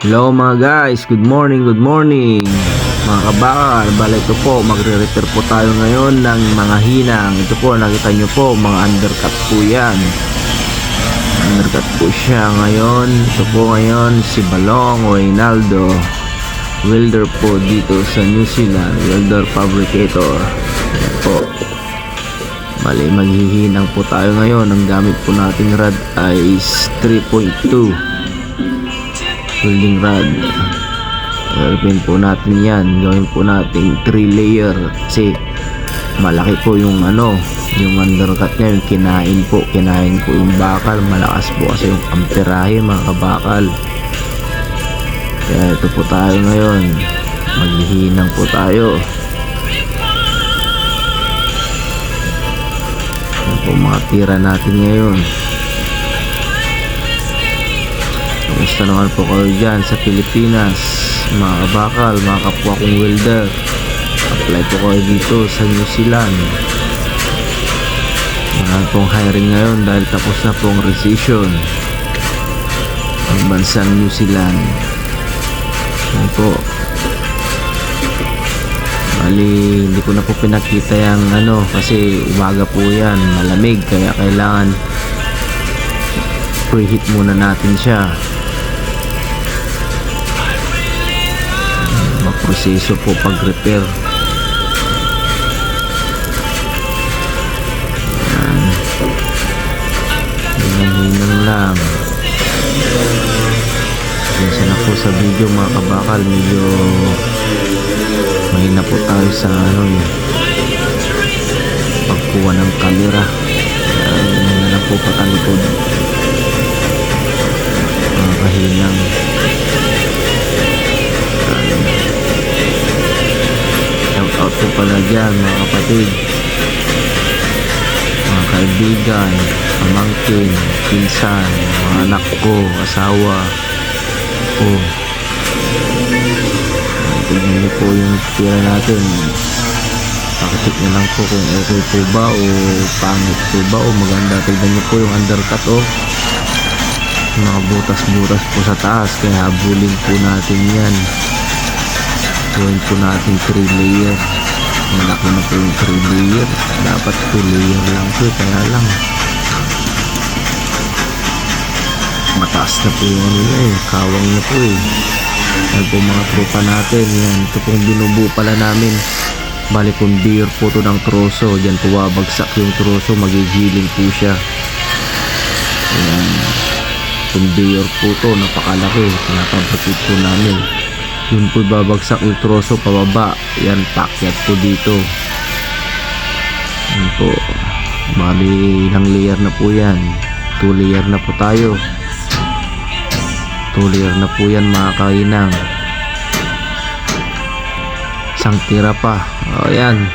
Hello mga guys, good morning mga kabakal. Bala ito po, magre-repair po tayo ngayon ng mga hinang. Ito po, nakita nyo po, mga undercut po yan. Undercut po siya ngayon. Ito po ngayon si Balong Reynaldo, welder po dito sa New Zealand, welder fabricator. Ayan po, bali maghihinang po tayo ngayon. Ang gamit po nating rod ay 3.2 welding rod. Gawin po natin yan, gawin po natin 3 layer kasi malaki po yung yung undercut nya, yung kinain po yung bakal. Malakas po kasi yung amperahe mga kabakal. Kaya ito po tayo ngayon, maghihinang po tayo. Yan po mga tira natin ngayon. Kamusta naman po kayo dyan sa Pilipinas, mga kabakal, mga kapwa kong welder? Apply po kayo dito sa New Zealand. Marami pong hiring ngayon dahil tapos na pong recession ang bansang New Zealand. Yan po, bali hindi ko na po pinakita yung kasi umaga po yan, malamig, kaya kailangan preheat muna natin siya. Proseso po pag repair. Hinang lang. Pasensya na po sa video mga kabakal, medyo mahina po tayo sa pagkuha ng camera. Ganyan na lang po patalikod mga kahinang. Out po pala dyan mga kapatid, mga kaibigan, pamangkin, pinsan, mga anak ko, asawa ko. Tignan niyo po yung tira natin. Pakitik na lang po kung okay po ba o pangit po ba o maganda. Tignan niyo po yung undercut mga butas-butas po sa taas, kaya habulin po natin yan. Gawin po natin 3 layer. Malaki na po yung 3 layer. Dapat 2 layer lang po, kaya lang mataas na po yung kawang na po Yan po mga tropa natin. Yan, ito pong binubuo pala namin. Bali conveyor po ito ng troso. Diyan po babagsak yung troso, magigiling po siya. Ayan, conveyor po ito, napakalaki. Pinapabatid po namin. Yun po babagsak yung troso pababa. Yan, pakyat po dito. Yan po, bali ilang layer na po yan. 2 layer na po tayo. 2 layer na po yan mga kainang. Isang tira pa. O yan,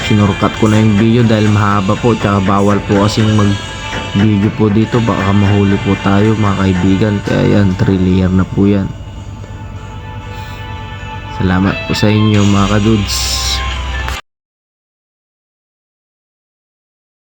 sinurkat ko na yung video dahil mahaba po, tsaka bawal po kasing mag video po dito, baka mahuli po tayo mga kaibigan. Kaya yan, 3 layer na po yan. Salamat po sa inyo mga kadudes.